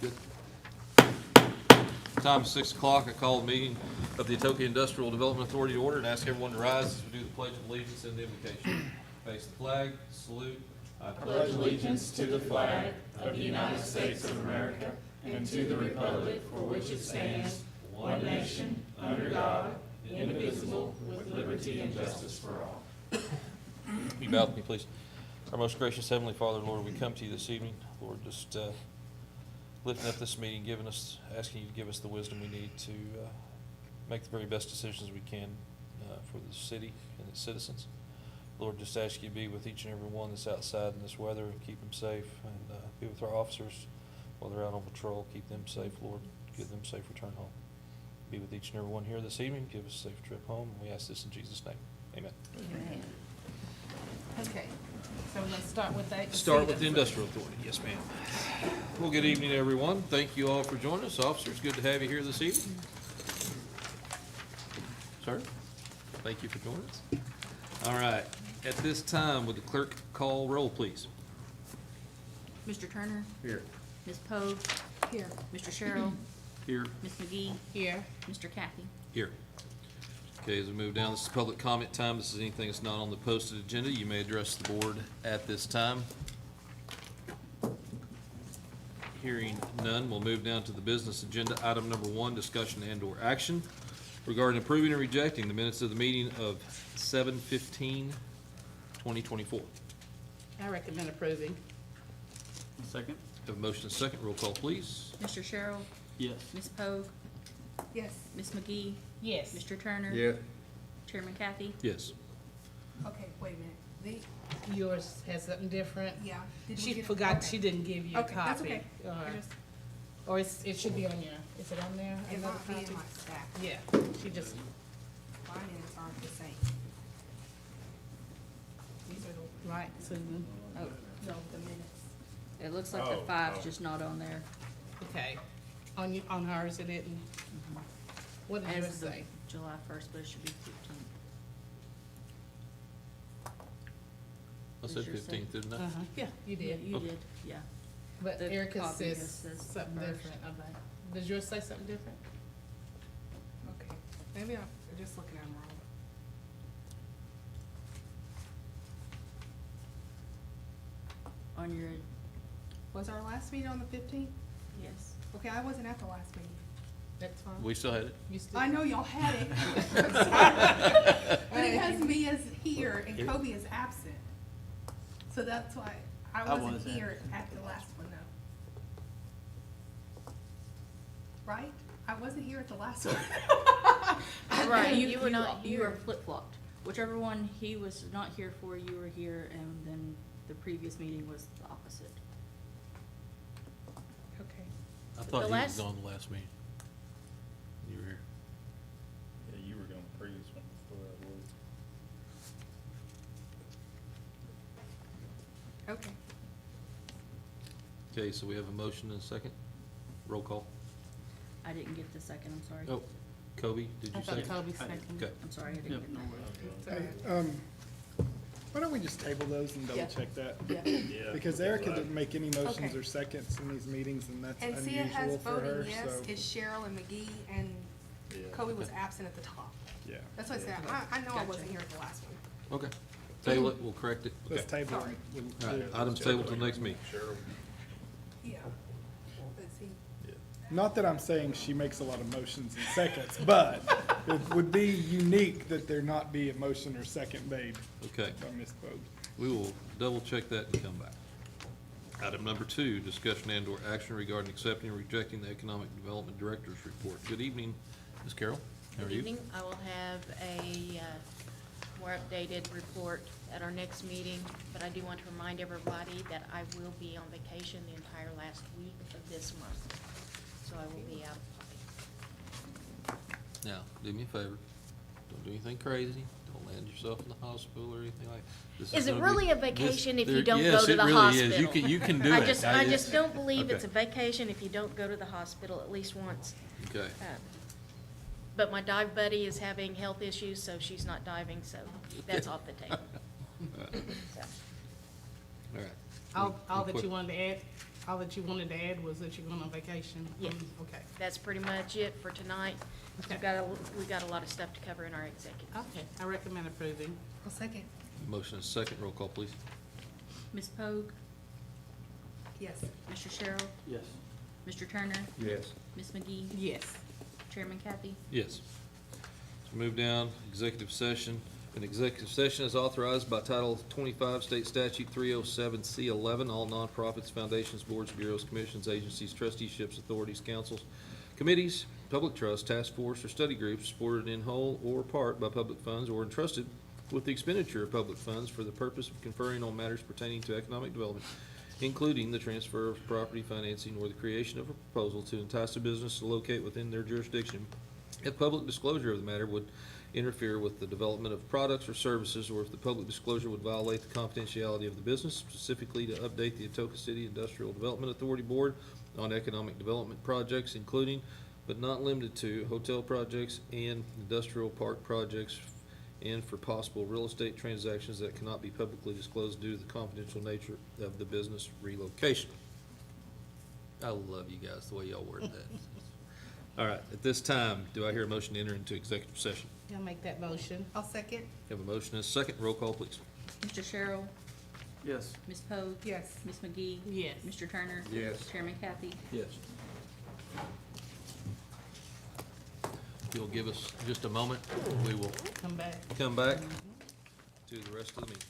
Good. Time is 6 o'clock. I call the meeting of the Atoka Industrial Development Authority to order and ask everyone to rise as we do the Pledge of Allegiance and the invocation. Face the flag, salute. I pledge allegiance to the flag of the United States of America and to the republic for which it stands, one nation, under God, indivisible, with liberty and justice for all. You bow with me, please. Our most gracious Heavenly Father, Lord, we come to you this evening. Lord, just lifting up this meeting, asking you to give us the wisdom we need to make the very best decisions we can for the city and its citizens. Lord, just ask you to be with each and every one that's outside in this weather and keep them safe, and be with our officers while they're out on patrol. Keep them safe, Lord. Give them a safe return home. Be with each and every one here this evening. Give us a safe trip home. We ask this in Jesus' name. Amen. Amen. Okay, so we're gonna start with the. Start with the Industrial Authority. Yes, ma'am. Well, good evening, everyone. Thank you all for joining us. Officers, good to have you here this evening. Sir, thank you for joining us. All right. At this time, would the clerk call roll, please? Mr. Turner? Here. Ms. Pogue? Here. Mr. Sherrill? Here. Ms. McGee? Here. Mr. Kathy? Here. Okay, as we move down, this is public comment time. This is anything that's not on the posted agenda. You may address the board at this time. Hearing none, we'll move down to the business agenda. Item number 1, discussion and/or action regarding approving or rejecting the minutes of the meeting of 7/15/2024. I recommend approving. Second? Have a motion and a second. Roll call, please. Mr. Sherrill? Yes. Ms. Pogue? Yes. Ms. McGee? Yes. Mr. Turner? Yeah. Chairman Kathy? Yes. Okay, wait a minute. Yours has something different? Yeah. Did we She get- forgot, okay. she didn't give you a Okay, that's copy. okay. I just, Or it should be on your, is it on there? it Another might be in copy? my stack. Yeah, she just, Mine and it's aren't the same. These are the, right, Susan? Oh, no, the minutes. It looks like the 5's just not on there. okay. On hers, it didn't? What did As yours of the say? July 1st, but it should be 15th. I said Does yours say- 15th, didn't I? Uh-huh, yeah, you Yeah, did. you Okay. did, yeah. But The Erica copy says says something first. different about, does yours say something different? Okay, maybe I'm just looking at them wrong. On your, Was our last meeting on the 15th? yes. Okay, I wasn't at the last meeting. That's fine. We still had it. You still? I know y'all had it. But it has me as here and Kobe is absent. So that's why I wasn't was here at the last one though. Right? I wasn't here at the last one. Right, you were not, you were flip-flopped. Whichever one he was not here for, you were here, and then the previous meeting was the opposite. Okay. I thought The he was last- on the last meeting. You were here. Yeah, you were going to previous one before I was. Okay. Okay, so we have a motion and a second. Roll call. I didn't get the second, I'm sorry. Oh, Kobe, did I you thought second? Kobe seconded. Okay. I'm sorry, I didn't get that. Sorry. Why don't we just table those and double check that? Yeah. Yeah. Because Erica didn't make any motions Okay. or seconds in these meetings, and that's And see, it has unusual for her, voting yes, so, it's Cheryl and McGee, and Yeah. Kobe was absent at the top. yeah. That's what I said, I know I wasn't here at the last one. Okay. Table it, we'll correct it. Let's Okay. table Sorry. it. We'll All do right, it. items tabled till next meeting. Cheryl. Yeah. Let's see. Not that I'm saying she makes a lot of motions in seconds, but it would be unique that there not be a motion or second made Okay, by Ms. Pogue. we will double check that and come back. Item number 2, discussion and/or action regarding accepting or rejecting the Economic Development Director's Report. Good evening, Ms. Carroll. How are Good you? evening. I will have a more updated report at our next meeting, but I do want to remind everybody that I will be on vacation the entire last week of this month, so I will be out of pocket. Now, do me a favor. Don't do anything crazy. Don't land yourself in the hospital or anything like that. Is it really a vacation if you don't yes, go to it the really is. hospital? You can do I it. just don't believe it's a Okay. vacation if you don't go to the hospital at least once. Okay. But my dive buddy is having health issues, so she's not diving, so that's off the table. So. All right. All Real that quick. you wanted to add? All that you wanted to add was that you're going on vacation? Yes. Okay. That's pretty much it for tonight. Okay. We got a lot of stuff to cover in our executive. Okay, I recommend approving. I'll second. Motion is second. Roll call, please. Ms. Pogue, Yes. Mr. Sherrill, Yes. Mr. Turner, Yes. Ms. McGee, Yes. Chairman Kathy. Yes. Let's move down, executive session. An executive session is authorized by Title 25 State Statute 307C11. All nonprofits, foundations, boards, bureaus, commissions, agencies, trusteeships, authorities, councils, committees, public trust, task force, or study groups supported in whole or part by public funds or entrusted with the expenditure of public funds for the purpose of conferring on matters pertaining to economic development, including the transfer of property financing or the creation of a proposal to entice a business to locate within their jurisdiction, if public disclosure of the matter would interfere with the development of products or services, or if the public disclosure would violate the confidentiality of the business, specifically to update the Atoka City Industrial Development Authority Board on economic development projects, including but not limited to hotel projects and industrial park projects, and for possible real estate transactions that cannot be publicly disclosed due to the confidential nature of the business relocation. I love you guys, the way y'all word that. All right, at this time, do I hear a motion to enter into executive session? I'll make that motion. I'll second. Have a motion and a second. Roll call, please. Mr. Sherrill, Yes. Ms. Pogue, Yes. Ms. McGee, Yes. Mr. Turner. Yes. Chairman Kathy. Yes. You'll give us just a moment. We will Come back. come back to the rest of the meeting.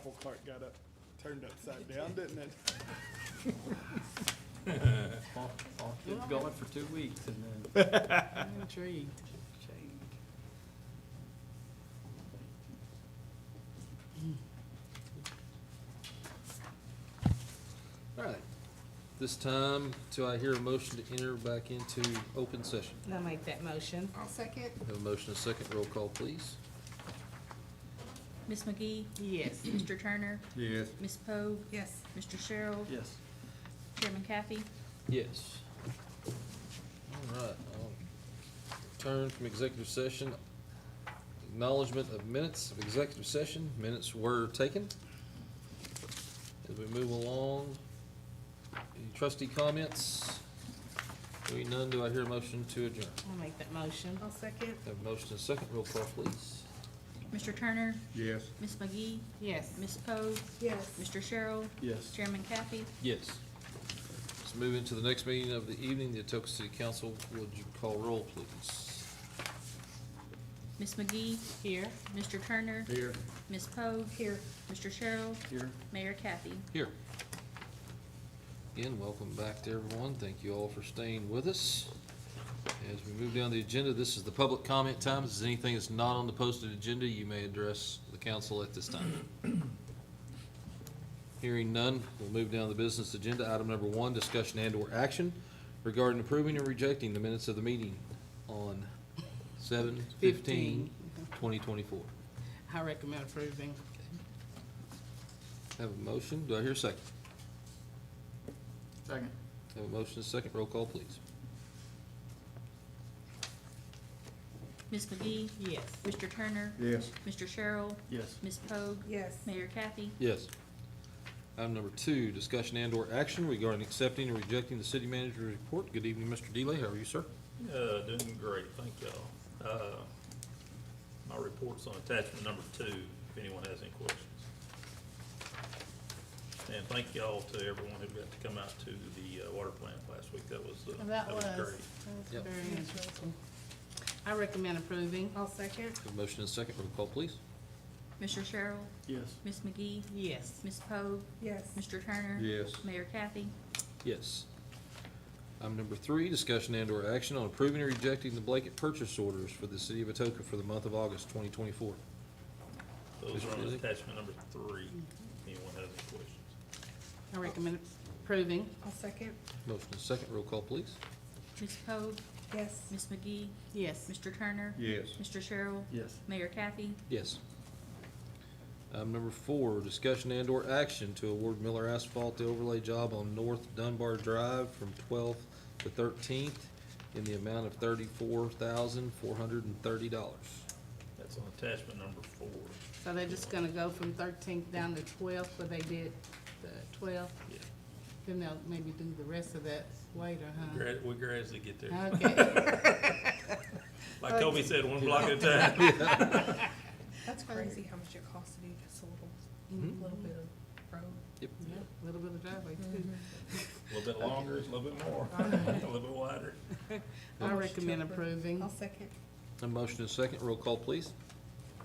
apple cart got turned upside down, didn't it? All kids going for 2 weeks and then. I'm intrigued. All right. This time, do I hear a motion to enter back into open session? I'll make that motion. I'll second. Have a motion and a second. Roll call, please. Ms. McGee, Yes. Mr. Turner, Yes. Ms. Pogue, Yes. Mr. Sherrill, Yes. Chairman Kathy. Yes. All right. I'll return from executive session. Acknowledgement of minutes of executive session. Minutes were taken. As we move along, any trustee comments? Hearing none, do I hear a motion to adjourn? I'll make that motion. I'll second. Have a motion and a second. Roll call, please. Mr. Turner, Yes. Ms. McGee, Yes. Ms. Pogue, Yes. Mr. Sherrill, Yes. Chairman Kathy. Yes. Let's move into the next meeting of the evening. The Atoka City Council, would you call roll, please? Ms. McGee, Here. Mr. Turner, Here. Ms. Pogue, Here. Mr. Sherrill, Here. Mayor Kathy. Here. Again, welcome back to everyone. Thank you all for staying with us. As we move down the agenda, this is the public comment time. If there's anything that's not on the posted agenda, you may address the council at this time. Hearing none, we'll move down the business agenda. Item number 1, discussion and/or action regarding approving or rejecting the minutes of the meeting on 7/15/2024. I recommend approving. Have a motion. Do I hear a second? Second. Have a motion and a second. Roll call, please. Ms. McGee, Yes. Mr. Turner, Yes. Mr. Sherrill, Yes. Ms. Pogue, Yes. Mayor Kathy. Yes. Item number 2, discussion and/or action regarding accepting or rejecting the city manager's report. Good evening, Mr. Delay. How are you, sir? Doing great, thank y'all. My report's on attachment number 2, if anyone has any questions. And thank y'all to everyone who got to come out to the water plant last week. That was That was great. Yep. very interesting. I recommend approving. I'll second. Have a motion and a second. Roll call, please. Mr. Sherrill, Yes. Ms. McGee, Yes. Ms. Pogue, Yes. Mr. Turner. Yes. Mayor Kathy. Yes. Item number 3, discussion and/or action on approving or rejecting the blanket purchase orders for the city of Atoka for the month of August 2024. Those are on Mr. Dilley? attachment number 3, if anyone has any questions. I recommend approving. I'll second. Motion and a second. Roll call, please. Ms. Pogue, Yes. Ms. McGee, Yes. Mr. Turner. Yes. Mr. Sherrill, Yes. Mayor Kathy. Yes. Item number 4, discussion and/or action to award Miller Asphalt the overlay job on North Dunbar Drive from 12th to 13th in the amount of $34,430. That's on attachment number 4. So they're just gonna go from 13th down to 12th, but they did the 12th? Yeah. Then they'll maybe do the rest of that later, huh? We gradually get there. Okay. Like Kobe said, one block at a time. That's crazy how much it costs to do just a little bit of road. Yep. Yeah, a little bit of driveway too. A little bit longer, a little bit more, a little bit wider. I recommend approving. I'll second. A motion and a second. Roll call, please.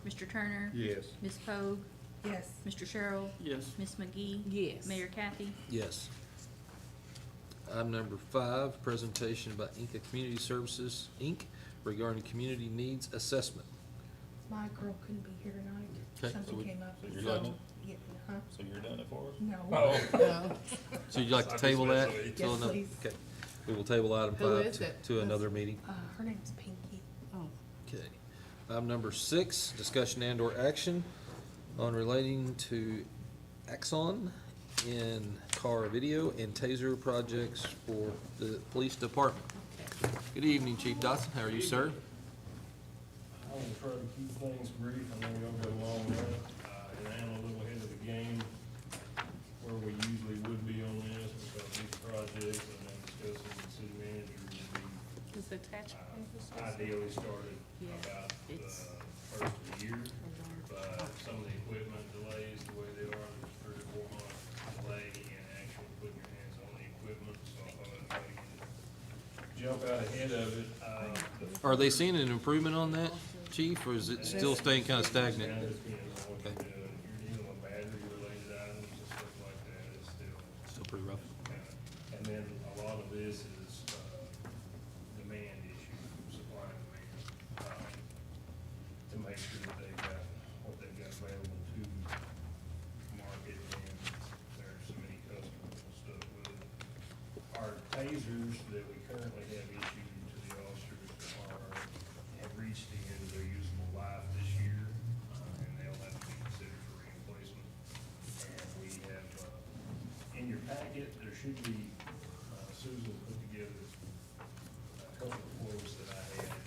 Mr. Turner. Yes. Ms. Pogue, Yes. Mr. Sherrill, Yes. Ms. McGee. Yes. Mayor Kathy. Yes. Item number 5, presentation by Inca Community Services, Inc., regarding community needs assessment. My girl couldn't be here tonight. Okay, so Something we- came up. so you're done? Yeah, huh? So you're done it for us? No. Oh. No. So you'd like to I table that? just missed it. till Yes, another- please. Okay. We will table item Who 5 is it? to another meeting. Her name's Pinky. Oh, Okay. Item number 6, discussion and/or action on relating to Axon in car video and taser projects for the police department. okay. Good evening, Chief Dotson. How are you, sir? I'm gonna try to keep things brief, I know y'all got a long run, and I am a little ahead of the game where we usually would be on this, because these projects and then discussing with the city manager would be, Is it attached? ideally started Yeah, about the it's- first of the year, but some of the equipment delays, the way they are, there's 3 to 4 month delay in actually putting your hands on the equipment, so I thought I'd try to jump out ahead of it. Are they seeing an improvement on that, Chief, or is it still staying kind of stagnant? It just depends on what Okay. you're doing. If you're dealing with battery, you're this is, demand issue, supply and demand, to make sure that they've got what they've got available to market, and there's so many customers and stuff with it. Our tasers that we currently have issued to the officers have reached the end of their usable life this year, and they'll have to be considered for replacement. And we have, in your packet, there should be, Susan put together a couple of quotes that I had,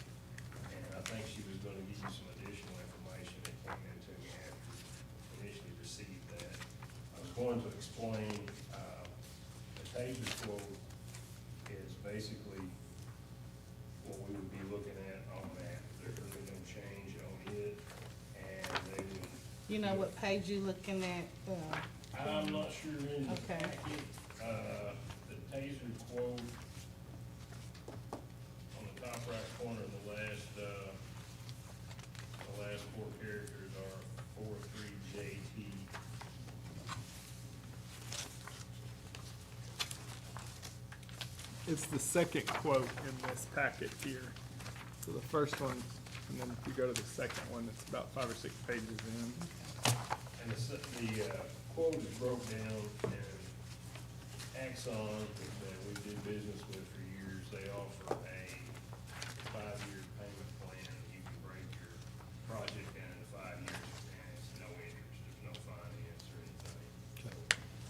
and I think she was gonna give you some additional information that came into me after initially received that. I was going to explain, the taser quote is basically what we would be looking at on that. There's really no change on it, and they would. You know what page you looking at? I'm not sure in the Okay. packet, the taser quote on the top right corner, the last four characters are 43JT. It's the second quote in this packet here. So the first one, and then if you go to the second one, it's about 5 or 6 pages in. And the quote is broke down, and Axon, that we do business with for years, they offer a 5-year payment plan. You can break your project down into 5 years, and it's no interest, there's no finance or anything. So,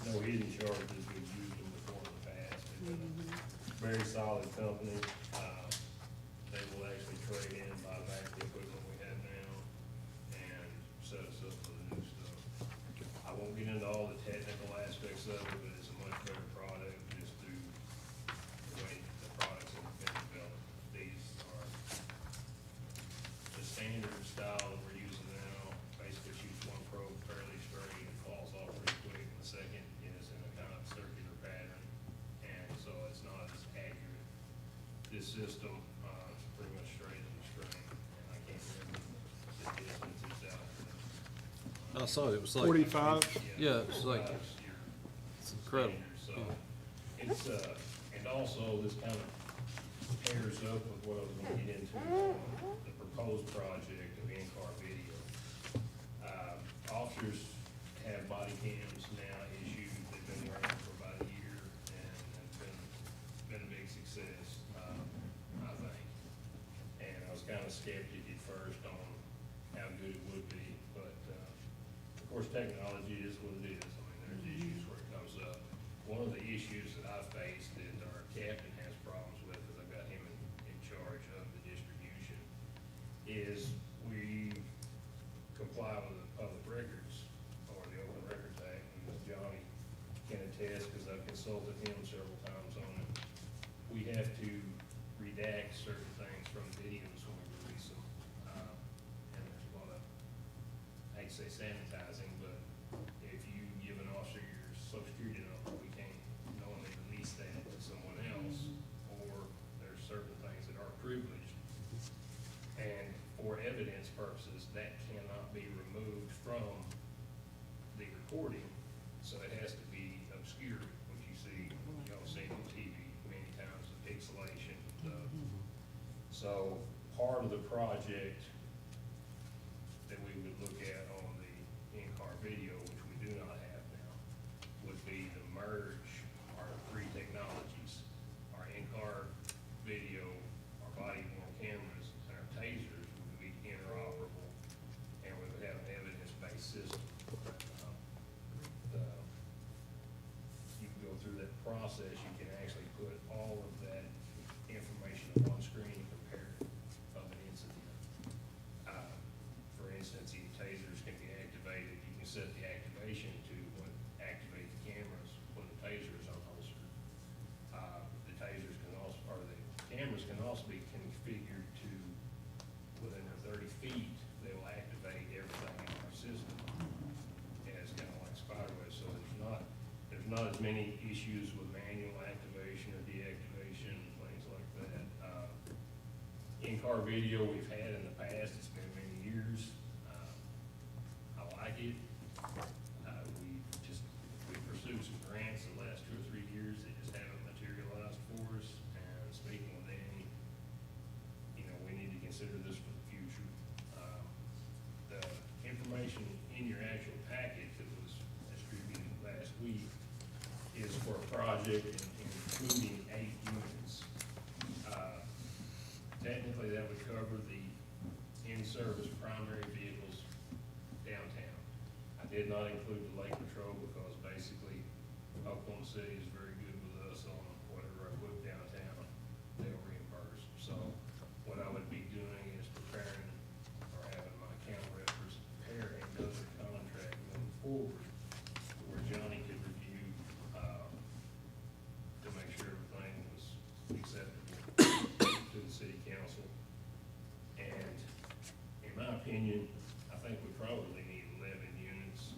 no hidden charges, we've used them before in the past. They've been a very solid company. They will actually trade in, buy back the equipment we have now, and set us up for the new stuff. I won't get into all the technical aspects of it, but it's a much better product just through the way the products have been developed. These are the standard style that we're using now. Basically shoots one probe fairly straight, it falls off pretty quick. The second is in a kind of circular pattern, and so it's not as accurate. This system, is pretty much straight in the string, and I can't remember the distance it's out. I saw it was like. 45? Yeah, it's like, Your it's incredible. standard. So, it's, and also this kind of pairs up with what I was gonna get into, the proposed project of in-car video. Officers have body cams now issued, they've been running for about a year, and it's been a big success, I think. And I was kind of skeptic at first on how good it would be, but, of course, technology is what it is. I mean, there's issues where it comes up. One of the issues that I faced that our captain has problems with, because I've got him in charge of the distribution, is we comply with the public records, or the Open Records Act, and Johnny can attest, because I've consulted him several times on it. We have to redact certain things from videos when we release them, and there's a lot of, I hate to say sanitizing, but if you give an officer your social security number, we can't knowingly release that to someone else, or there's certain things that are privileged. And for evidence purposes, that cannot be removed from the recording, so it has to be obscured, which you see, y'all seen on TV many times, the pixelation stuff. So part of the project that we would look at on the in-car video, which we do not have now, would be to merge our 3 technologies, our in-car video, our body-worn cameras, and our tasers would be interoperable, and we would have an evidence-based system. You can go through that process, you can actually put all of that information on one screen and compare it of an incident. For instance, the tasers can be activated, you can set the activation to what activate the cameras when the taser is unholstered. The tasers can also, or the cameras can also be configured to, within the 30 feet, they will activate everything in our system. And it's kind of like spiderweb, so there's not as many issues with manual activation or deactivation, things like that. In-car video we've had in the past, it's been many years. I like it. We pursued some grants the last 2 or 3 years, they just haven't materialized for us. project including 8 units. Technically, that would cover the in-service primary vehicles downtown. I did not include the lake patrol because basically Oklahoma City is very good with us on whatever I put downtown, they'll reimburse. So what I would be doing is preparing or having my account reps prepare another contract moving forward where Johnny could review, to make sure everything was acceptable to the city council. And in my opinion, I think we probably need 11 units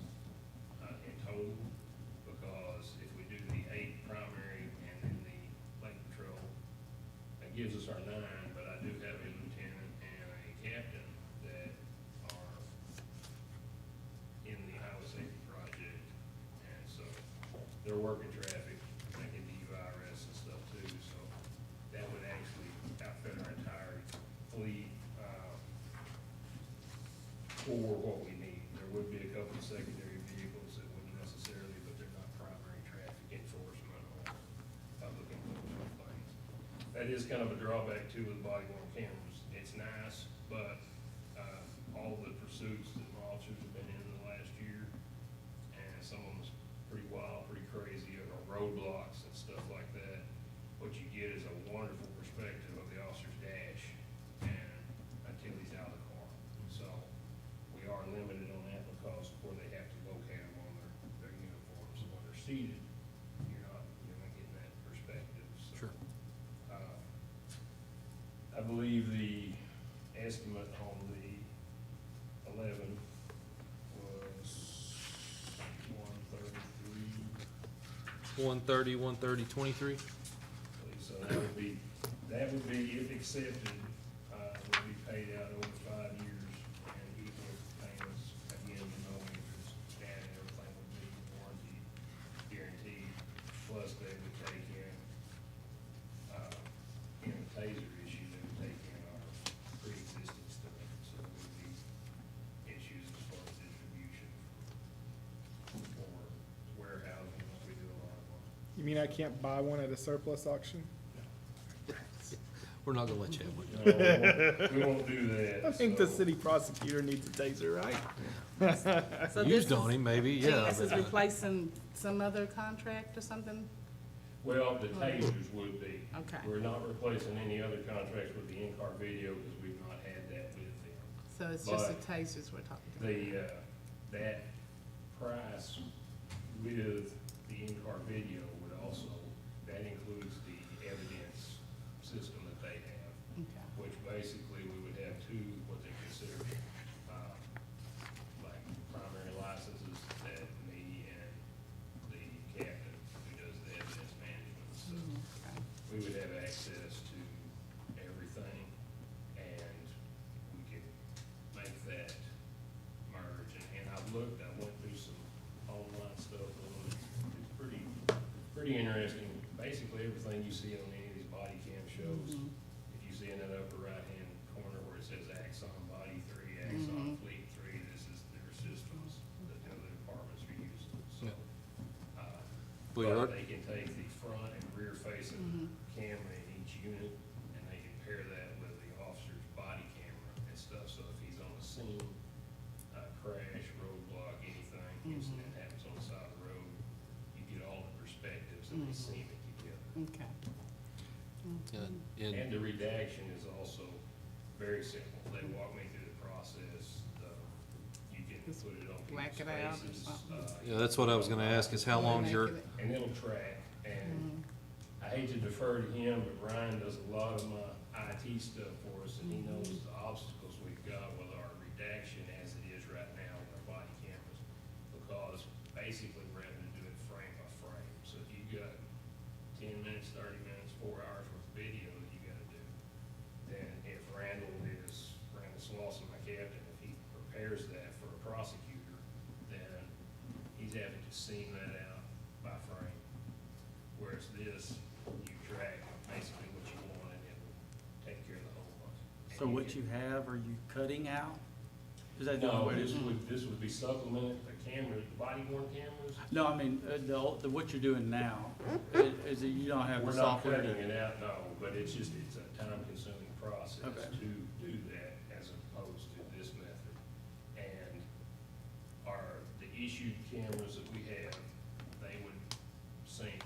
in total, because if we do the 8 primary and then the lake patrol, that gives us our 9, but I do have a lieutenant and a captain that are in the highway safety project, and so they're working traffic, making DUI arrests and stuff too, so that would actually outfit our entire fleet for what we need. There would be a couple of secondary vehicles that wouldn't necessarily, but they're not primary traffic enforcement or public enforcement things. That is kind of a drawback too with body worn cameras. It's nice, but all the pursuits that my officers have been in the last year, and some of them's pretty wild, pretty crazy, or roadblocks and stuff like that, what you get is a wonderful perspective of the officer's dash and until he's out of the car. So we are limited on that because where they have to locate them on their uniforms. So when they're seated, you're not getting that perspective. So, Sure. I believe the estimate on the 11 was 133. 130, 130, 23? So that would be, if accepted, would be paid out over 5 years and equal payments, again, no interest, and everything would be warranty guaranteed, plus they would take in the taser issue, they would take in our pre-existing stuff, so there would be issues as far as distribution or warehousing, what we do a lot of. You mean I can't buy one at a surplus auction? We're not gonna let you have one. No, we won't do that. I think the so. city prosecutor needs a taser, right? So this Used is- on him, maybe, yeah. This is but- replacing some other contract or something? Well, the tasers would be. Okay. We're not replacing any other contracts with the in-car video because we've not had that with them. So it's just the But tasers we're talking about? that price with the in-car video would also, that includes the evidence system that they have, Okay. which basically we would have 2, what they consider, like primary licenses that me and the captain who does the evidence management. So Okay. we would have access to everything, and we could make that merge. And I've looked, I went through some online stuff, and it's pretty interesting. Basically, everything you see on any of these body cam shows, if you see in that upper right-hand corner where it says Axon Body 3, Axon Fleet 3, this is their systems that the other departments are using. So, We are- but they can take the front and rear facing camera in each unit, and they can pair that with the officer's body camera and stuff. So if he's on the scene, crash, roadblock, anything, incident happens on the side of the road, you get all the perspectives and they see it together. Okay. Yeah, And the redaction is also very simple. They walk me through the process. You can Just put it on whack people's it out or faces. something. Yeah, that's what I was gonna ask, is how long's your, And it'll track, and I hate to defer to him, but Ryan does a lot of my IT stuff for us, and he knows the obstacles we've got with our redaction as it is right now with our body cameras. Because basically we're having to do it frame by frame, so if you've got 10 minutes, 30 minutes, 4 hours worth of video that you gotta do, then if Randall Slauson, my captain, if he prepares that for a prosecutor, then he's having to seam that out by frame. Whereas this, you track basically what you want and it will take care of the whole bunch. So what you have, are you cutting out? Is that the No, way this would be supplemented. The cameras, the body worn cameras. No, I mean, what you're doing now, is that you don't have the We're not software cutting to. it out, no, but it's just, it's a time-consuming process Okay. to do that as opposed to this method. And the issued cameras that we have, they would sync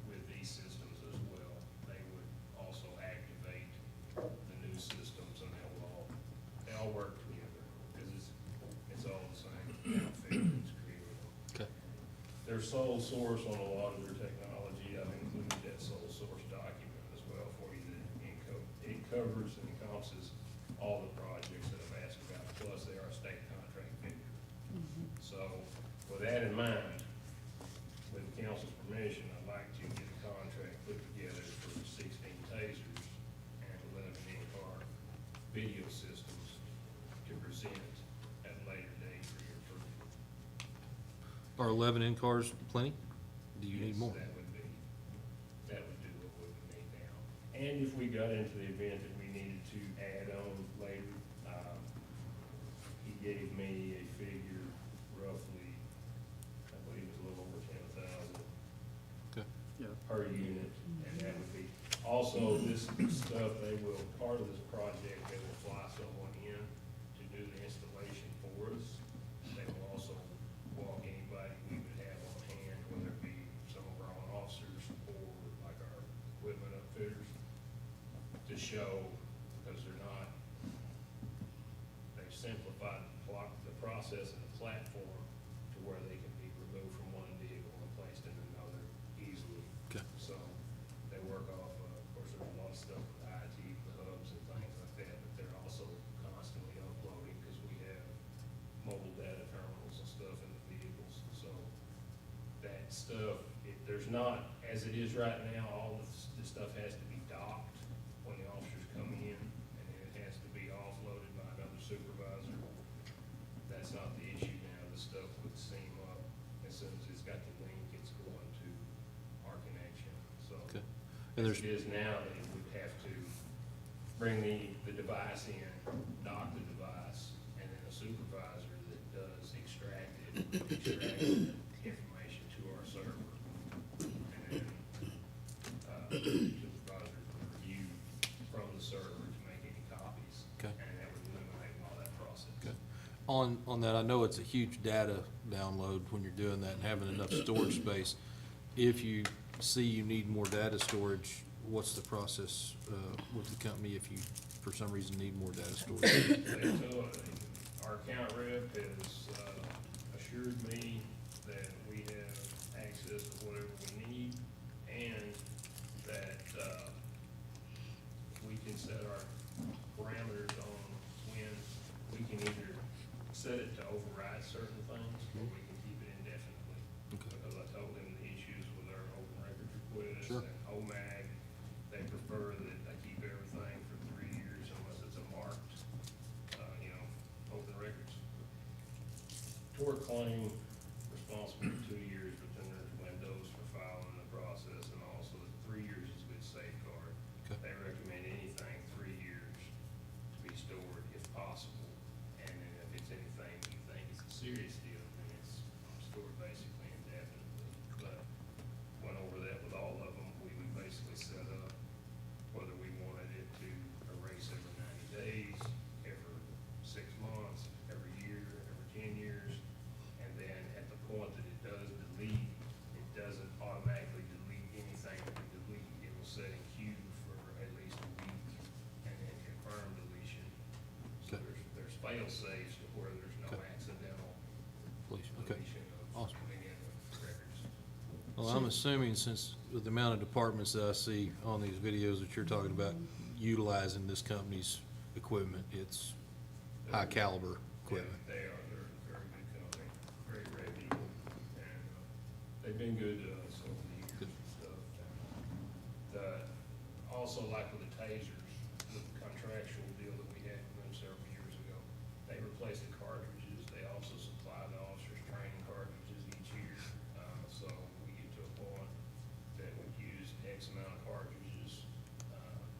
with these systems as well. They would also activate the new systems, and they all work together, because it's all the same outfit that's created. Okay. Their sole source on a lot of their technology, I've included that sole source document as well for you, that it covers and encompasses all the projects that I've asked about, plus they are a state contract vendor. So, with that in mind, with the council's permission, I'd like to get a contract put together for 16 tasers and 11 in-car video systems to present at a later date for your approval. Are 11 in cars plenty? Do you need Yes, more? that would do what we would need now. And if we got into the event that we needed to add on later, he gave me a figure roughly, I believe it was a little over 10,000 Okay. Yeah. per unit, and that would be, also, this stuff, part of this project, they will fly someone in to do the installation for us. They will also walk anybody we would have on hand, whether it be some of our own officers or like our equipment upfitters, to show, because they've simplified the process and the platform to where they can be removed from one vehicle and placed in another easily. Okay. So they work off, of course, there's a lot of stuff with IT, the hubs and things like that, but they're also constantly uploading because we have mobile data terminals and stuff in the vehicles. So that stuff, there's not, as it is right now, all the stuff has to be docked when the officers come in, and then it has to be offloaded by another supervisor. That's not the issue now. The stuff would seam up as soon as it's got the link, it's going to our connection. So Okay. And as there's, it is now, they would have to bring the device in, dock the device, and then a supervisor that does extract information to our server. And then, supervisor would review from the server to make any copies. Okay. And that would eliminate all that process. okay. On that, I know it's a huge data download when you're doing that and having enough storage space. If you see you need more data storage, what's the process with the company if you, for some reason, need more data storage? Our account rep has assured me that we have access to whatever we need, and that we can set our parameters on when we can either set it to override certain things, or we can keep it indefinitely. Okay. Because I told them the issues with our open records request Sure. and OMAG, they prefer that I keep everything for 3 years unless it's a marked, open records. Tort claim responsible for 2 years, but then there's windows for filing the process, and also 3 years is a good safeguard. Okay. They recommend anything 3 years to be stored if possible, and then if it's anything you think is a serious deal, then it's stored basically indefinitely. But went over that with all of them. We would basically set up whether we wanted it to erase every 90 days, every 6 months, every year, every 10 years. And then at the point that it does delete, it doesn't automatically delete anything that we delete. It will set in queue for at least a week and then confirm deletion. So Okay. there's fail safes to where there's no Okay. accidental Please, okay. deletion of Awesome. any of the records. Well, I'm assuming since with the amount of departments that I see on these videos that you're talking about utilizing this company's equipment, it's high caliber equipment. Yeah, they're a very good company, very reputable, and they've been good to us over the years and stuff. Also like with the tasers, with the contractual deal that we had with them several years ago, they replace the cartridges, they also supply the officers training cartridges each year. So we get to a point that we've used X amount of cartridges,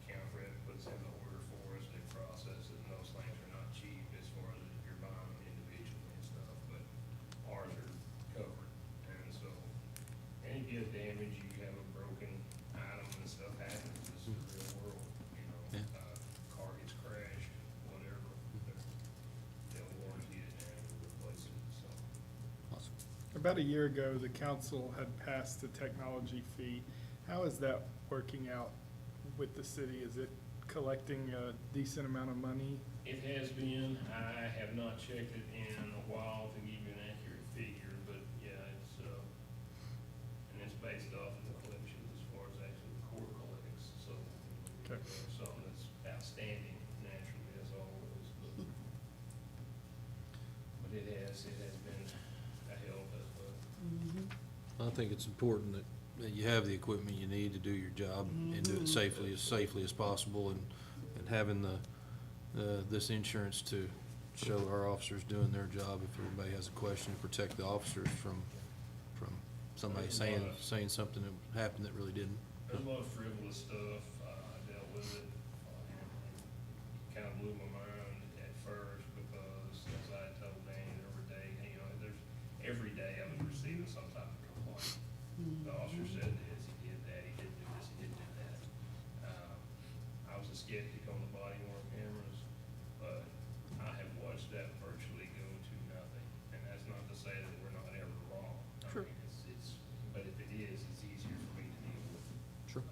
account rep puts in the order for us, they process it, and those things are not cheap as far as if you're buying them individually and stuff, but ours are About a year ago, the council had passed a technology fee. How is that working out with the city? Is it collecting a decent amount of money? It has been, I have not checked it in a while to give you an accurate figure, but yeah, and it's based off of the collections as far as actually the court collects, so. Okay. Something that's outstanding naturally as always, but it has been a help as well. I think it's important that you have the equipment you need to do your job and do it safely as possible, and having this insurance to show our officers doing their job if everybody has a question, protect the officers from somebody saying something that happened that really didn't. There's a lot of frivolous stuff, I dealt with it, and it kind of blew my mind at first, because as I told Danny every day, every day I was receiving some type of complaint. The officer said this, he did that, he didn't do this, he didn't do that. I was a skeptic on the body worn cameras, but I have watched that virtually go to nothing, and that's not to say that we're not ever wrong. Sure. I mean, but if it is, it's easier for me to deal with. Sure.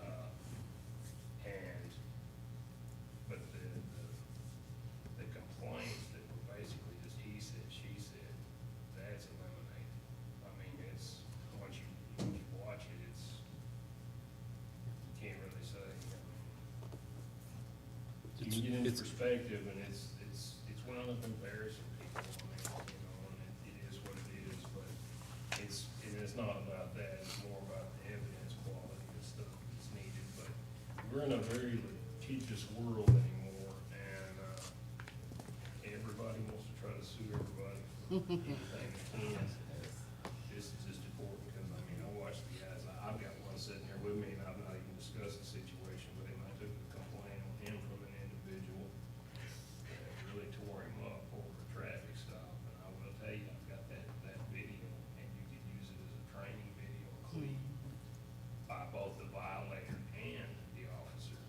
But the complaints that were basically just he said, she said, that's eliminated. I mean, once you watch it, you can't really say. You can get into perspective, and it's wound up embarrassing people. I mean, and it is what it is, but it's not about that. It's more about the evidence quality and stuff that's needed. But we're in a very litigious world anymore, and everybody wants to try to sue everybody for anything they can. This is just important because, I mean, I watch the guys. I've got one sitting here with me, and I've not even discussed the situation with him. I took a complaint on him from an individual that really tore him up over a traffic stop. And I will tell you, I've got that video, and you could use it as a training video clip by both the violator and the officer.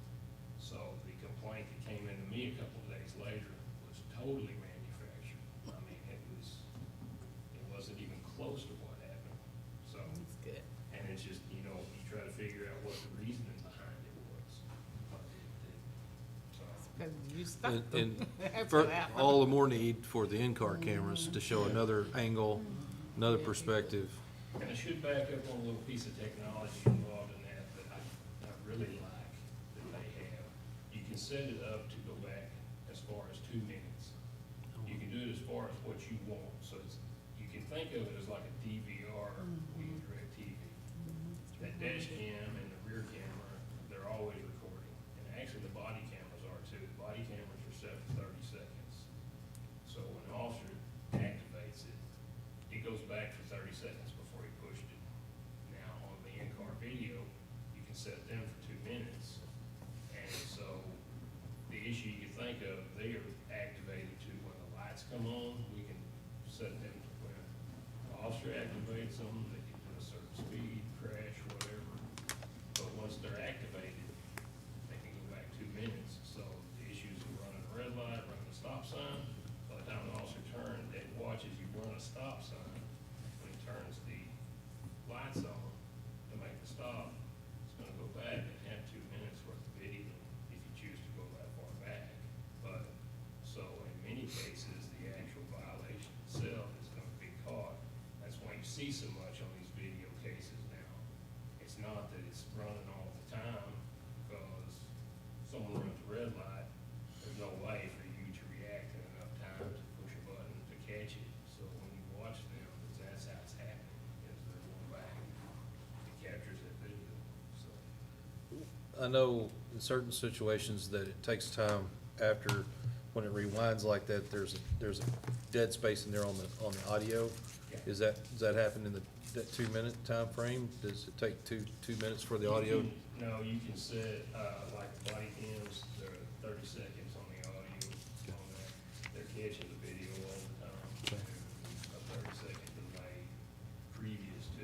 So the complaint that came into me a couple of days later was totally manufactured. I mean, it wasn't even close to what happened. So, That's good. and it's just, you try to figure out what the reasoning behind it was. So, Because you stopped And them. That's for what happened. all the more need for the in-car cameras to show another angle, another perspective. and I should back up on a little piece of technology involved in that I really like that they have. You can set it up to go back as far as 2 minutes. You can do it as far as what you want, so you can think of it as like a DVR when you direct TV. That dash cam and the rear camera, they're always recording, and actually the body cameras are too. The body cameras are set for 30 seconds. So when an officer activates it, it goes back for 30 seconds before he pushed it. Now, on the in-car video, you can set them for 2 minutes. And so the issue you can think of, they are activated to when the lights come on, we can set them to when the officer activates them, they can do a certain speed, crash, whatever. But once they're activated, they can go back 2 minutes. So the issues of running a red light, running a stop sign, by the time the officer turns, it watches you run a stop sign. When he turns the lights on to make the stop, it's gonna go back and have 2 minutes worth of video if you choose to go that far back. But, so in many cases, the actual violation itself is gonna be caught. That's why you see so much on these video cases now. It's not that it's running all the time, because someone runs a red light, there's no way for you to react in enough time to push a button to catch it. So when you watch them, that's how it's happening, is they're going back, it captures that video, so. I know in certain situations that it takes time after, when it rewinds like that, there's a dead space in there on the audio. Yeah. Does that happen in that 2-minute time frame? Does it take two minutes for the audio? No, you can set, like the body cams, they're 30 seconds on the audio on that. They're catching the video all the time. Okay. A 30-second delay previous to,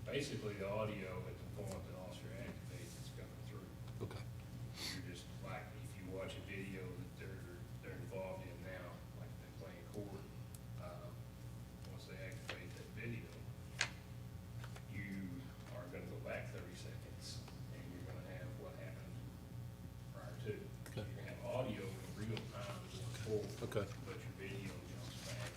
basically the audio at the point the officer activates, it's coming through. Okay. You're just like, if you watch a video that they're involved in now, like they're playing court, once they activate that video, Okay. but your video jumps back.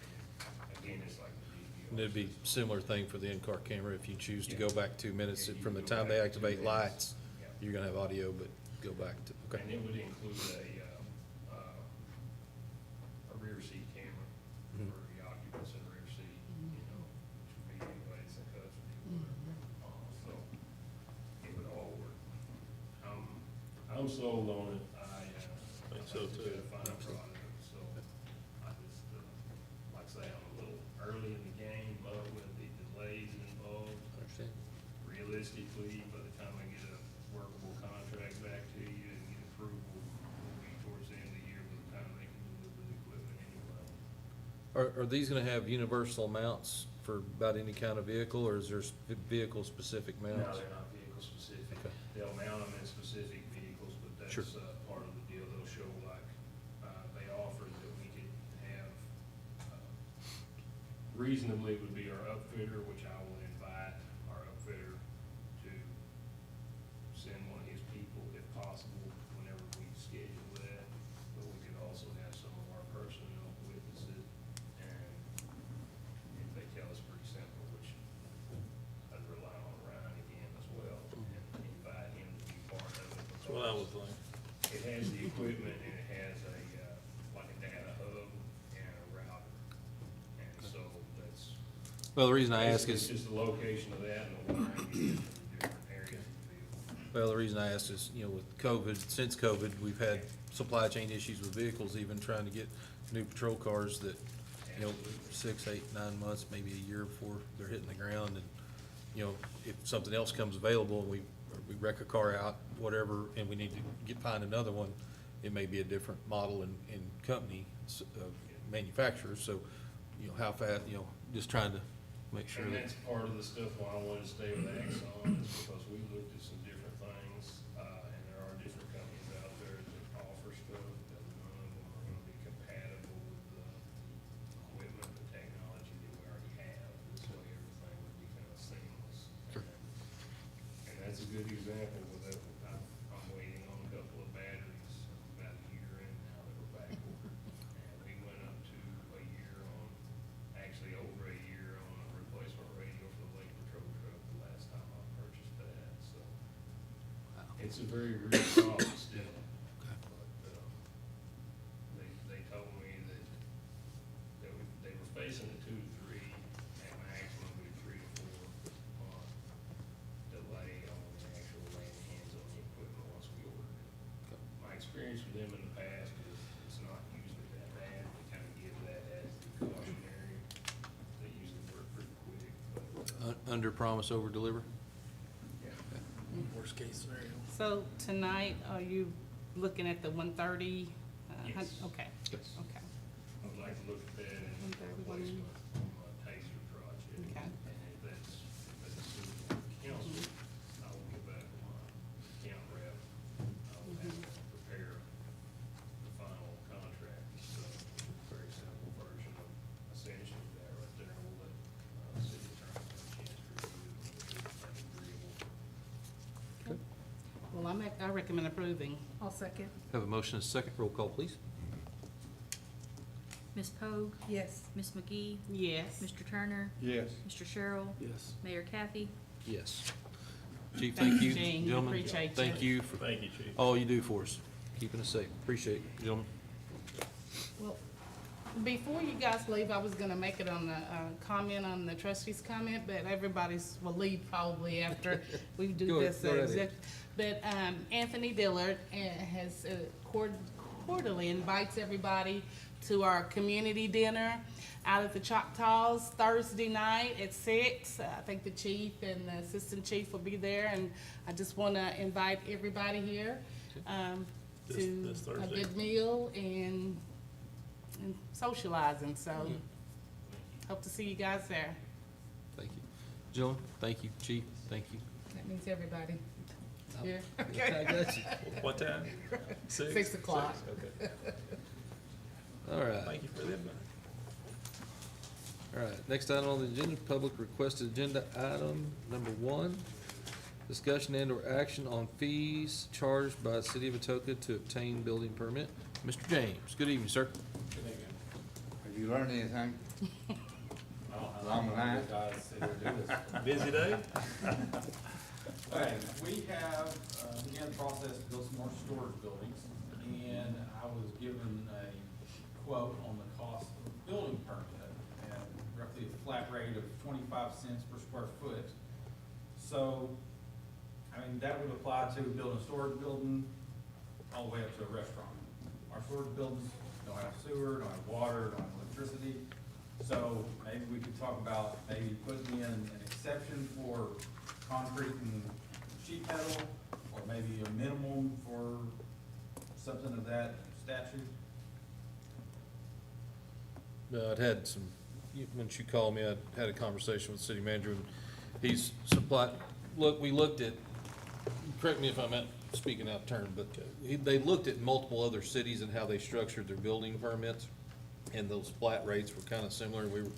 And again, it's like the DVR. And it'd be system. similar thing for the in-car camera, if you choose to Yeah. go back 2 minutes Yeah, you from the can go time they back 2 activate minutes. lights, Yeah. you're gonna have audio, but go back to, okay. And it would include a rear seat camera Mhm. for the occupants in the rear seat, you know, which would be anyways in custody or whatever. So it would all work. I'm sold on it. I Think so, think it's too. a fine product, so I just, like I say, I'm a little early in the game, but with the delays involved, Understand? realistically, by the time I get a workable contract back to you and get approval, will be towards the end of the year by the time they can deliver the equipment anyway. Are these gonna have universal mounts for about any kind of vehicle, or is there vehicle-specific No, mounts? they're not vehicle specific. Okay. They'll mount them in specific vehicles, but that's, Sure. Part of the deal. They'll show like, they offered that we could have, reasonably would be our upfitter, which I will invite our upfitter to send one of his people if possible, whenever we schedule that. But we could also have some of our personnel witness it, and if they tell us pretty simple, which I'd rely on Ryan again as well, and invite him to be part of it. That's what I would think. It has the equipment and it has a, like a data hub and a router. And so that's. Well, the reason I ask It's is, just the location of that and the wiring in the different areas of the vehicle. well, the reason I ask is, you know, with COVID, since COVID, we've had supply chain issues with vehicles, even trying to get new patrol cars that, you know, 6, 8, 9 months, maybe a year before they're hitting the ground. And, you know, if something else comes available and we wreck a car out, whatever, and we need to find another one, it may be a different model and company, manufacturer. So, you know, how fast, you know, just trying to make sure And that. that's part of the stuff why I wanted to stay with Axon, is because we looked at some different things, and there are different companies out there that offer stuff, that none of them are gonna be compatible with the equipment, the technology that we already have. This way, everything would be kind of seamless. Sure. And that's a good example with that. I'm waiting on a couple of batteries, about a year in now that we're back ordered. And we went up to a year on, actually over a year on a replacement radio for the Lake Patrol truck the last time I purchased that, so. It's a very real problem still. Okay. But, they told me that they were facing a 2 to 3, at maximum be 3 to 4 month delay on the actual laying hands on the equipment once we ordered it. My experience with them in the past is it's not usually that bad. They kind of give that as the cautionary. They usually work pretty quick, but, Under promise, over deliver? yeah. Worst case scenario. So tonight, are you looking at the 130? Yes. Okay, Yes. okay. I would like to look at that as a 131. replacement on my TASER project. Okay. And if that's suitable for council, I will get back with my account rep. I will have them prepare the final contract. So very simple version of essentially that right there. We'll let, city attorney have a chance to review it, if it's agreeable. Well, I recommend approving. I'll second. Have a motion and a second. Roll call, please. Ms. Pogue, Yes. Ms. McGee, Yes. Mr. Turner, Yes. Mr. Sherrill, Yes. Mayor Kathy. Yes. Chief, Thank thank you, you, Gene. gentlemen. Appreciate Thank you. you for Thank you, Chief. all you do for us, keeping us safe. Appreciate it, gentlemen. Well, before you guys leave, I was gonna make it on the, comment on the trustees' comment, but everybody's will leave probably after we do Go ahead, this. go right ahead. But, Anthony Dillard has, quarterly invites everybody to our community dinner out at the Choctaws Thursday night at 6. I think the chief and the assistant chief will be there, and I just wanna invite everybody here, to This a Thursday. good meal and socializing, so hope to see you guys there. Thank you. Gentlemen, thank you. Chief, thank you. That means everybody here. I got you. What time? 6? 6 o'clock. 6, okay. All right. Thank you for the invite. All right, next item on the agenda, public requested agenda item number 1. Discussion and/or action on fees charged by the city of Atoka to obtain building permit. Mr. James, good evening, sir. Have you learned anything? Along the line? Busy day? Okay, we have, began the process to build some more storage buildings, and I was given a quote on the cost of a building permit at roughly a flat rate of 25 cents per square foot. So, I mean, that would apply to building a storage building all the way up to a restaurant. Our storage buildings don't have sewer, don't have water, don't have electricity. So maybe we could talk about maybe putting in an exception for concrete and sheet metal, or maybe a minimum for something of that statute. I'd had some, once you called me, I had a conversation with the city manager, and he's supplied, we looked at, correct me if I'm speaking out of turn, but they looked at multiple other cities and how they structured their building permits, and those flat rates were kind of similar, and we were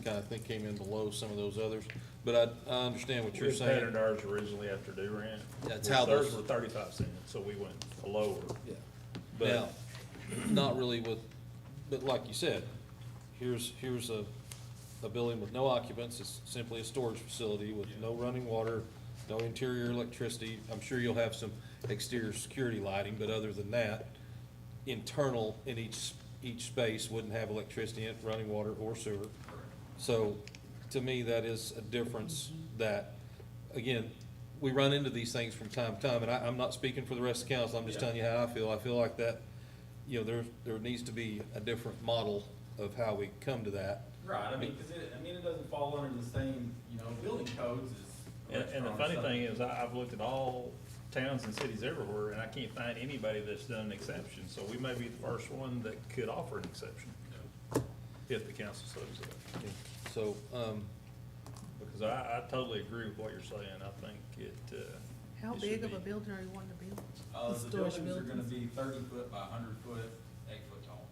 kind of think came in below some of those others. But I understand what you're We saying. patterned ours originally after Durant. That's how those- Ours were 35 cents, so we went lower. Yeah. But- Now, not really with, but like you said, here's a building with no occupants, it's simply a storage facility with no running water, no interior electricity. I'm sure you'll have some exterior security lighting, but other than that, internal in each space wouldn't have electricity in it, running water or sewer. So, to me, that is a difference that, again, we run into these things from time to time, and I'm not speaking for the rest of the council, I'm just telling you how I feel. I feel like that, you know, there needs to be a different model of how we come to that. Right, I mean, because it doesn't fall under the same, building codes as. And the funny thing is, I've looked at all towns and cities everywhere, and I can't find anybody that's done an exception. So we may be the first one that could offer an exception, if the council so desires. So, Because I totally agree with what you're saying. I think it, How it big should of a be- building are you wanting to build? The storage buildings are gonna buildings. be 30 foot by 100 foot, 8 foot tall.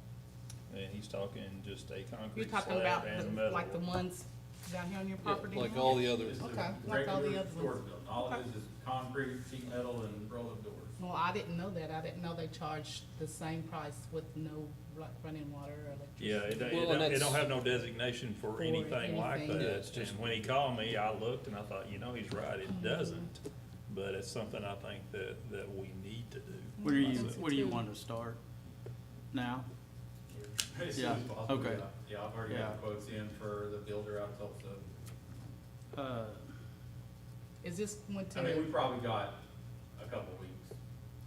And he's talking just a You're concrete talking slab about and metal. like the ones down here on your yeah, property? like now? all the others. This is a Okay, like all the regular other storage ones. building. All it is concrete, sheet metal, and roll-up doors. Well, I didn't know that. I didn't know they charged the same price with no running water or electricity. Yeah, it Well, and don't that's- have no designation for anything like anything. that. Yeah, it's just- And when he called me, I looked and I thought, he's right, it doesn't. But it's something I think that we need to do. Where do you want to start? Now? As soon Yeah, as possible, okay. Yeah, I've already Yeah. got the quotes in for the builder out of Tulsa. Is this went I mean, we to, probably got a couple weeks.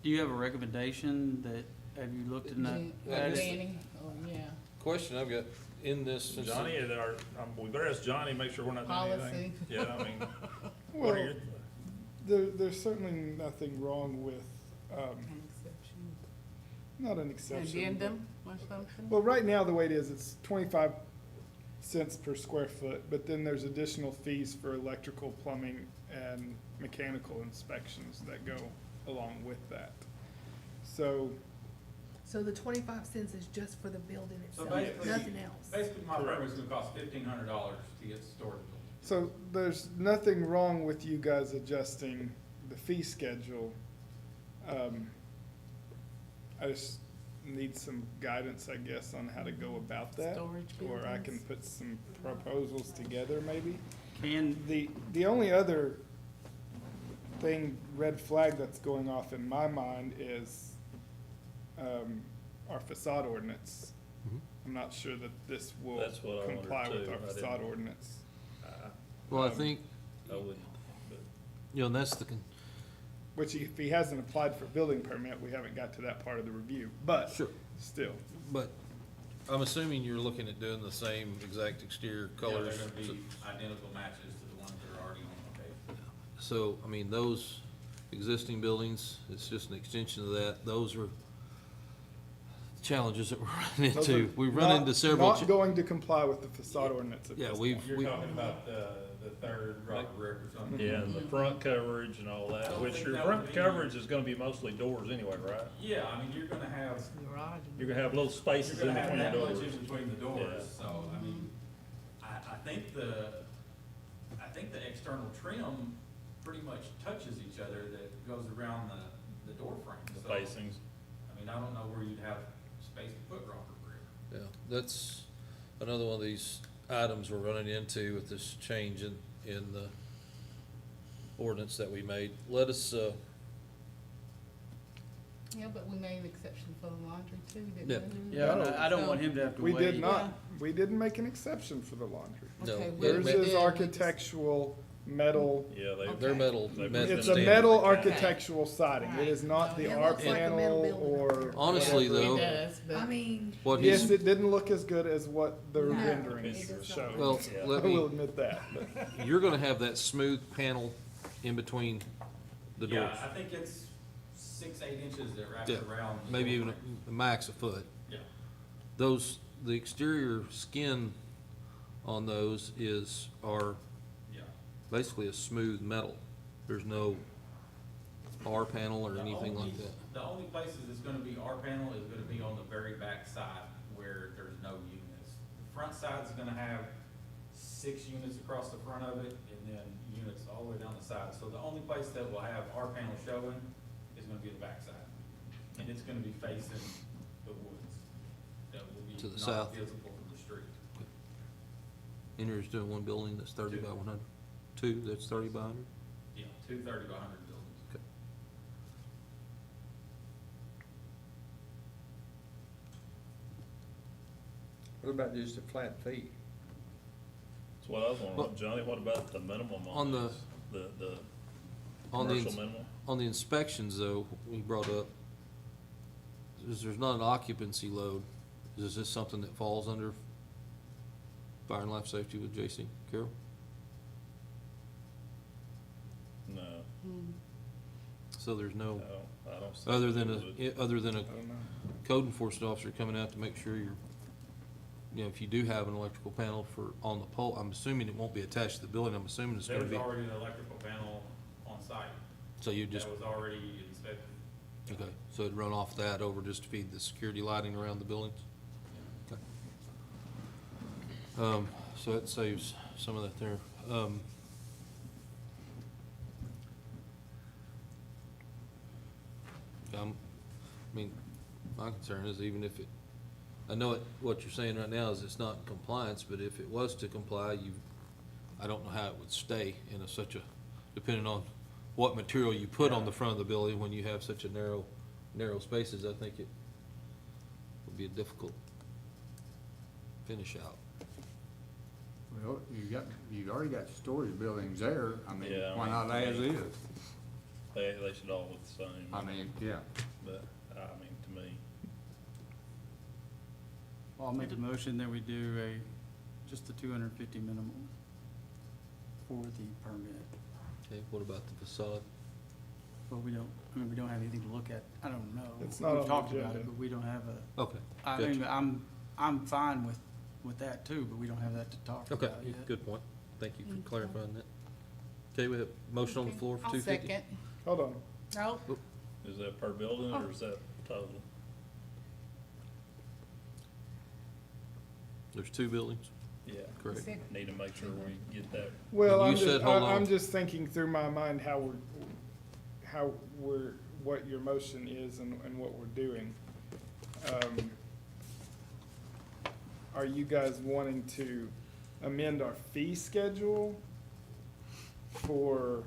Do you have a recommendation have you looked in that? Danny? Oh, yeah. Question I've got in this, since Johnny, we better ask Johnny, make sure we're not doing anything. Policy. Yeah, I mean, what Well, are your, there's certainly nothing wrong with, An exception. not an exception. Addendum or something? Well, right now, the way it is, it's 25 cents per square foot, but then there's additional fees for electrical, plumbing, and mechanical inspections that go along with that. So, So the 25 cents is just for the building So itself, basically, nothing else? basically my permit's gonna cost $1,500 to get storage built. so there's nothing wrong with you guys adjusting the fee schedule. I just need some guidance, I guess, on how to go about that. Storage Or I can buildings. put some proposals together, maybe. Can, The only other thing, red flag that's going off in my mind is, our facade ordinance. Mhm. I'm not sure that this will That's what I wondered comply with too. our I didn't- facade ordinance. well, I think, I wouldn't, but. and that's Which if he hasn't applied for building permit, we haven't got to that part of the review, but sure. still. But I'm assuming you're looking at doing the same exact exterior Yeah, colors. they're gonna be identical matches to the ones that are already on the page. So, I mean, those existing buildings, it's just an extension of that. Those are challenges that we're running Those into. are We've run not- into several. Not going to comply with the facade ordinance at Yeah, this we've, point. You're we, talking about the third Robert Rick or something? Yeah, the front coverage and all I that, don't which think your that front would be- coverage is gonna be mostly doors anyway, right? Yeah, I mean, you're gonna have, Garage. You're gonna have little you're spaces gonna in have between that much doors. in between the doors, Yeah. so, I mean, I think the external trim pretty much touches each other that goes around the door frame. The So, facings. I mean, I don't know where you'd have space to put rocker brick. Yeah, that's another one of these items we're running into with this change in the ordinance that we made. Let us, Yeah, but we made an exception for the laundry too, Yeah. didn't we? Yeah, and I don't want him to have to We wait. did not, we didn't make an exception for the laundry. no, Okay, they're Theirs we me- is did. architectural metal, Yeah, they. they're metal. They- met it's the a standard. metal Okay. architectural siding, it is not the It R looks like a metal panel building. or. Honestly, Yeah, though, It does, but. I mean, what Yes, he's, it didn't look as good as what the No, renderings it does not. showed. well, Yeah. I let will me, admit that, but. you're gonna have that smooth panel in between the doors. Yeah, I think it's 6-8 inches that wraps Yeah, around. the maybe door even frame. a max a foot. Yeah. The exterior skin on those are Yeah. basically a smooth metal. There's no R panel or The anything like only- that. The only places it's gonna be R panel is gonna be on the very back side where there's no units. The front side's gonna have 6 units across the front of it, and then units all the way down the side. So the only place that will have R panel showing is gonna be the back side. And it's gonna be facing the woods. That will be To the not south. visible from the street. And you're just doing one building that's 30 by 100, two that's 30 by 100? Yeah, 2 30 by 100 buildings. Okay. What about just a flat fee? That's what I was wondering, Johnny, what about the minimum On on the- those? The On the, commercial minimum? on the inspections though, we brought up, there's not an occupancy load. Is this something that falls under fire and life safety with J.C. Carroll? No, So there's no, I don't see. other than it would. other than a I don't know. code enforcement officer coming out to make sure you're, you know, if you do have an electrical panel on the pole, I'm assuming it won't be attached to the building, I'm assuming it's gonna There's be, already an electrical panel on site. so you just, That was already inspected. okay, so it'd run off that over just to feed the security lighting around the buildings? Okay. So that saves some of that there. I mean, my concern is even if it, I know what you're saying right now is it's not in compliance, but if it was to comply, I don't know how it would stay in such a, depending on what material you put on the front of the building when you have such a narrow spaces, I think it would be a difficult finish out. Well, you already got storage buildings there, I mean, Yeah, I why mean, not as is? They should all look the same. I mean, yeah. But, I mean, to me, Well, I'll make a motion that we do just the 250 minimum for the permit. Okay, what about the facade? But we don't have anything to look at. I don't know. It's not on We've the talked about agenda. it, but we don't have a, Okay, I gotcha. mean, I'm fine with that too, but we don't have that to talk Okay, about yet. good point. Thank you Okay. for clarifying that. Okay, we have motion on the floor for I'll 250? second. Hold on, Nope. is that per building or is that total? There's 2 buildings, Yeah. correct? Need to make sure we get that. well, You I'm said just, hold I'm on. just thinking through my mind what your motion is and what we're doing. Are you guys wanting to amend our fee schedule for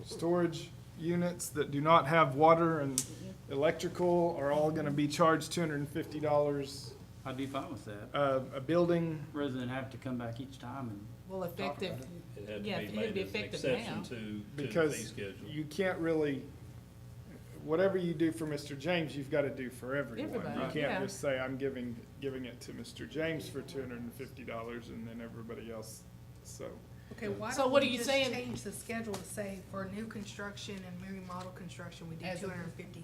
storage units that do not have water and electrical are all gonna be charged $250? I'd be fine with that, A building, rather than have to come back each time and Well, effective, about It had yeah, to it'd be made be as an effective exception now. to the fee because schedule. you can't really, whatever you do for Mr. James, you've gotta do for everyone. Everybody, You yeah. can't just say, I'm giving it to Mr. James for $250 and then everybody else, so. okay, why So don't what are we you just saying? change the schedule to say for new construction and remodel construction, we do As a- $250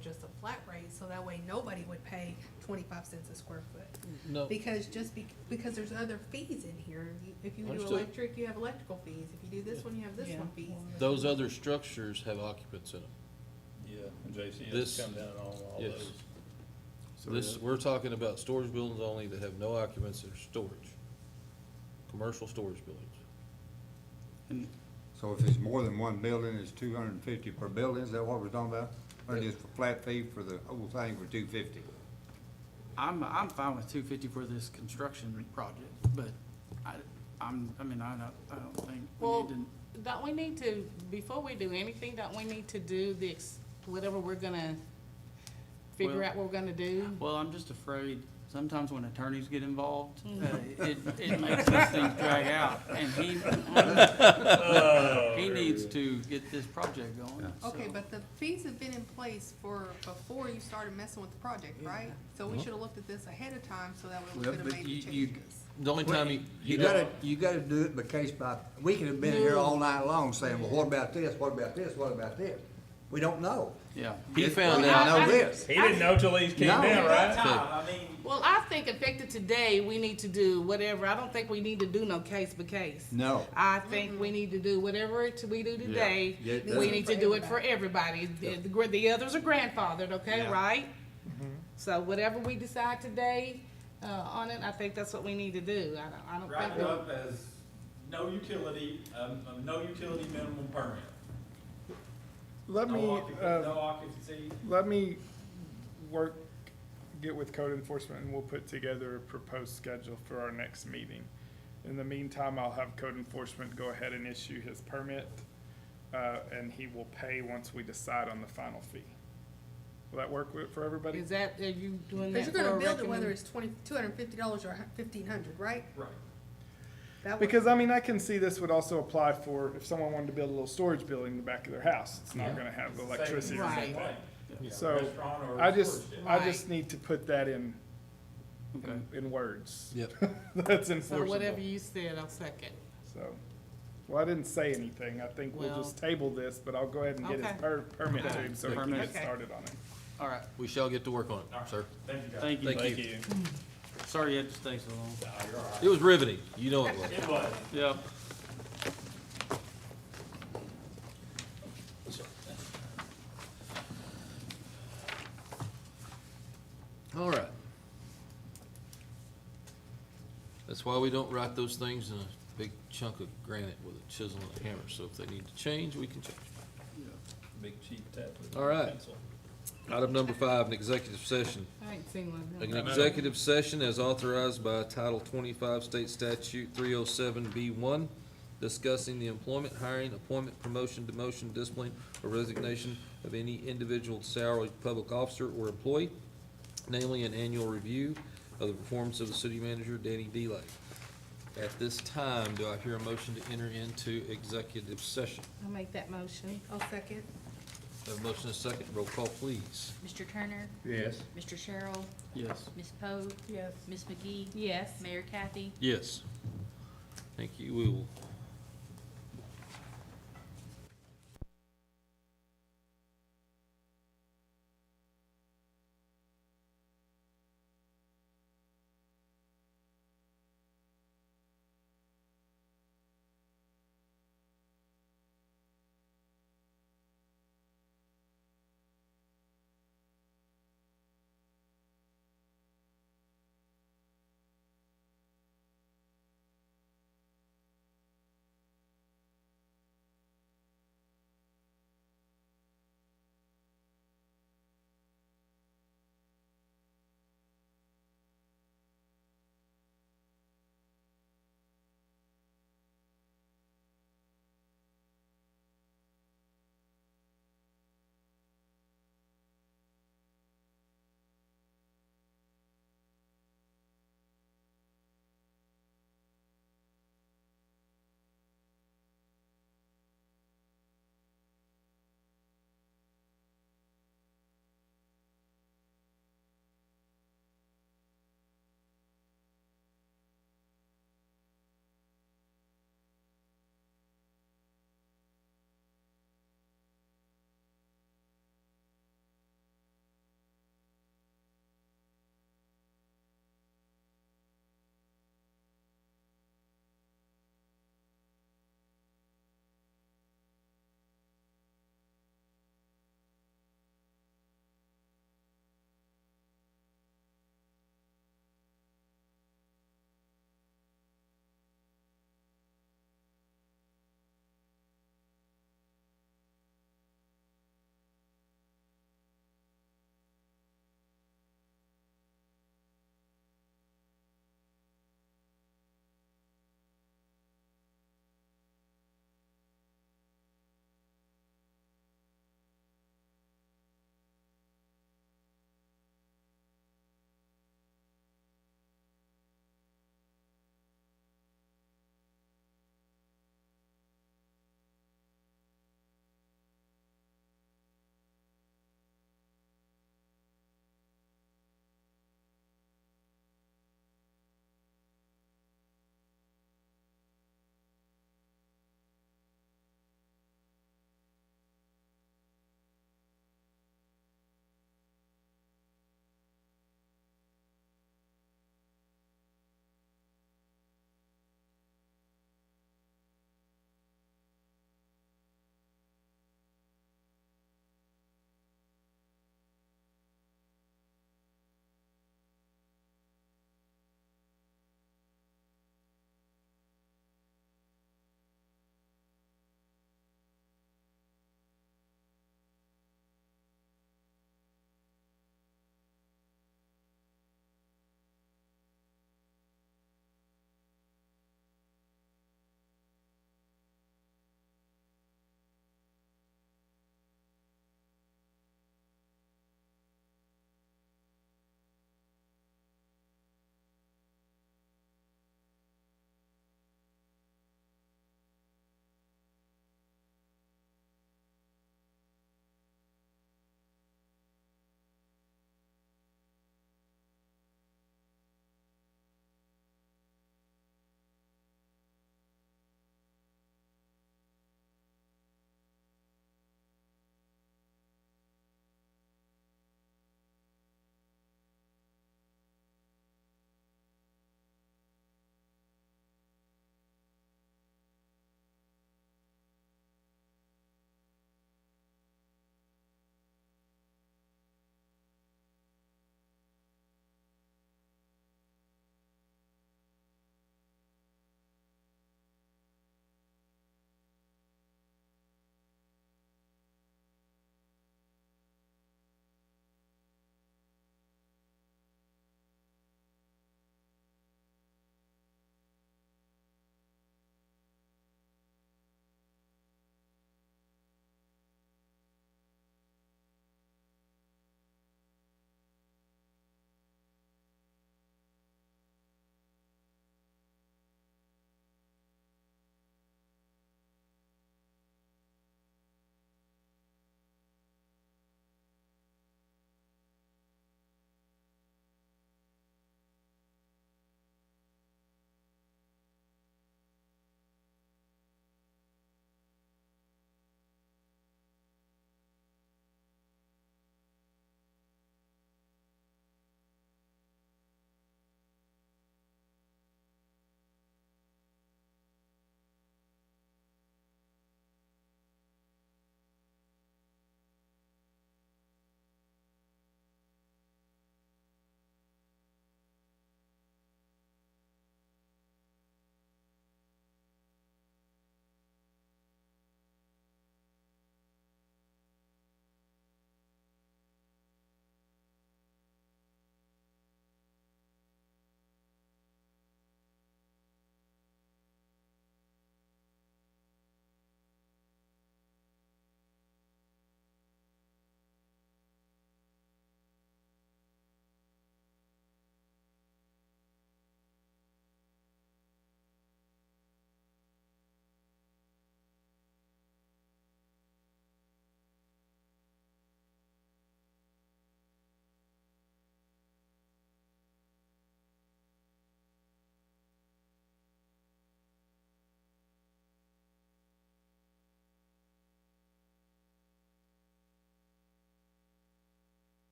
just a flat rate, so that way nobody would pay 25 cents a square foot. No, Because because there's other fees in here. If you do Understood. electric, you have electrical fees. If you do this one, you have this Yeah. one fees. those other structures have occupants in them. Yeah, and JC has This- come down on all yes. those. So This, we're talking about storage buildings only that have no occupants or storage. Commercial storage buildings. and So if it's more than one building, it's 250 per building, is that what we're talking about? Or just for flat fee for the whole thing for 250? I'm fine with 250 for this construction project, but I don't think we Well, need to. don't we need to, before we do anything, don't we need to do whatever we're gonna, figure Well- out what we're gonna do? Well, I'm just afraid, sometimes when attorneys get involved, it makes these things drag out, and he needs to get this project going. Okay, so. but the fees have been in place before you started messing with the project, right? So we should have looked at this ahead of time, so that we Well, could have but made the you- changes. The only time You gotta do it by case by, we could have been here all night long saying, well, what about this, what about this, what about this? We don't know. Yeah. He found We out, know this. He didn't know till these came No. down, right? I mean, Well, I think effective today, we need to do whatever, I don't think we need to do no case by case. No. I think we need to do whatever we do today, Yeah, we need to do it for everybody. The others are grandfathered, okay, Yeah. right? So whatever we decide today, on it, I think that's what we need to do. I don't wrap think. it up as no utility minimum permit. Let me, No occupancy. let me get with code enforcement and we'll put together a proposed schedule for our next meeting. In the meantime, I'll have code enforcement go ahead and issue his permit, and he will pay once we decide on the final fee. Will that work for everybody? Is that, are you doing that Cause for you're a gonna build it whether recommend? it's $250 or $1,500, right? Right. That would- Because, I mean, I can see this would also apply for if someone wanted to build a little storage building in the back of their house. It's not gonna have electricity or Right. anything. Yeah, So, restaurant or I just storage. need to put that in Okay. words. Yep. That's So enforceable. whatever you said, I'll second. So, well, I didn't say anything. I think we'll Well- just table this, but I'll go ahead and get his Okay. permit to Okay. him so he can Permit. get started on it. All right, we shall get to work on All it, right. sir. Thank you, guys. thank you. Thank Thank you. Sorry you had to stay so long. No, you're all right. It was riveting, you know it was. It was. Yep. All right. That's why we don't write those things in a big chunk of granite with a chisel and a hammer, so if they need to change, we can change. Big cheap tablet. All right. pencil. Item number 5, an executive session. I ain't seen one. An executive session as authorized by Title 25 State Statute 307B1, discussing the employment, hiring, appointment, promotion, demotion, discipline, or resignation of any individual salaried public officer or employee, namely an annual review of the performance of the city manager, Danny Delay. At this time, do I hear a motion to enter into executive session? I'll make that motion. I'll second. Have a motion and a second, roll call, please. Mr. Turner, Yes. Mr. Sherrill, Yes. Ms. Poe, Yes. Ms. McGee, Yes. Mayor Kathy. Yes. Thank you, we will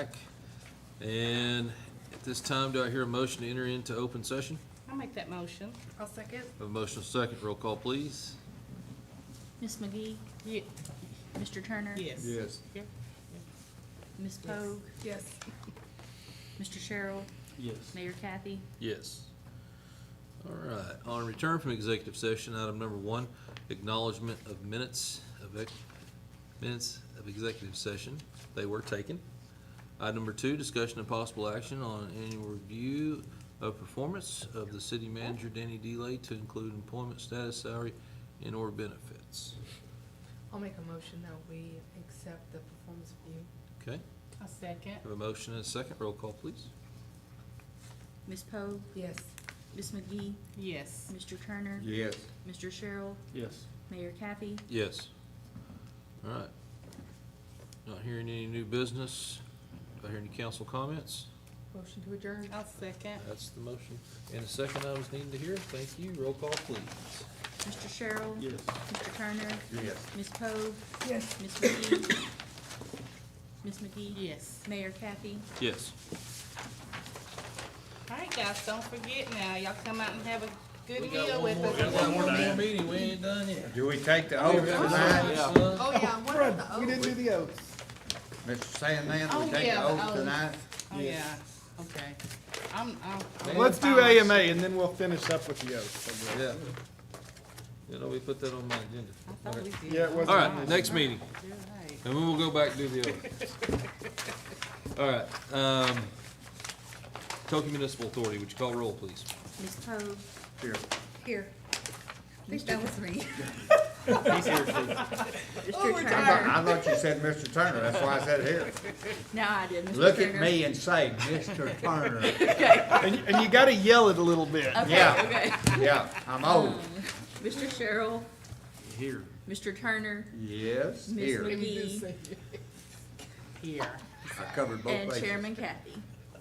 back. And at this time, do I hear a motion to enter into open session? I'll make that motion. I'll second. Have a motion second, roll call, please. Ms. McGee, Ye- Mr. Turner. Yes. Yes. Ms. Pogue, Yes. Mr. Sherrill, Yes. Mayor Kathy. Yes. All right, on return from executive session, item number 1, acknowledgement of minutes of executive session. They were taken. Item number 2, discussion and possible action on annual review of performance of the city manager, Danny Delay, to include employment status, salary, and/or benefits. I'll make a motion that we accept the performance review. Okay, A second. have a motion and a second, roll call, please. Ms. Pogue, Yes. Ms. McGee, Yes. Mr. Turner. Yes. Mr. Sherrill, Yes. Mayor Kathy. Yes. All right. Not hearing any new business. Do I hear any council comments? Motion to adjourn. I'll second. That's the motion. And a second I was needing to hear. Thank you. Roll call, please. Mr. Sherrill. Yes. Mr. Turner. Yes. Ms. Pogue, Yes. Ms. McGee. Ms. McGee. Yes. Mayor Kathy. Yes. All right, guys, don't forget now, y'all come out and have a good We got meal one with more- us. we got one more meeting. We ain't done yet. Do we take the oath tonight? Oh, yeah, what are the We didn't do the oaths. Mr. Sandman, Oh, we take yeah, the the oath oath. tonight? Oh, yeah, okay. I'm Let's do fine. AMA and then we'll finish up with the oaths. I guess. Yeah. You know, we put that on my agenda. I thought we did. Yeah, it wasn't All on right, this. next meeting. You're right. And then we'll go back and do the oath. All right, Atoka Municipal Authority, would you call roll, please? Ms. Pogue, Here. Here. I think that was me. He's here too. Mr. Turner. I thought you said Mr. Turner, that's why I said here. No, I did, Mr. Look at Turner. me and say, Mr. Turner. And you gotta yell it a little bit. Okay, Yeah. okay. Yeah, I'm old. Mr. Sherrill, Here. Mr. Turner, Yes, Ms. here. McGee, Here. I covered both and bases. Chairman Kathy.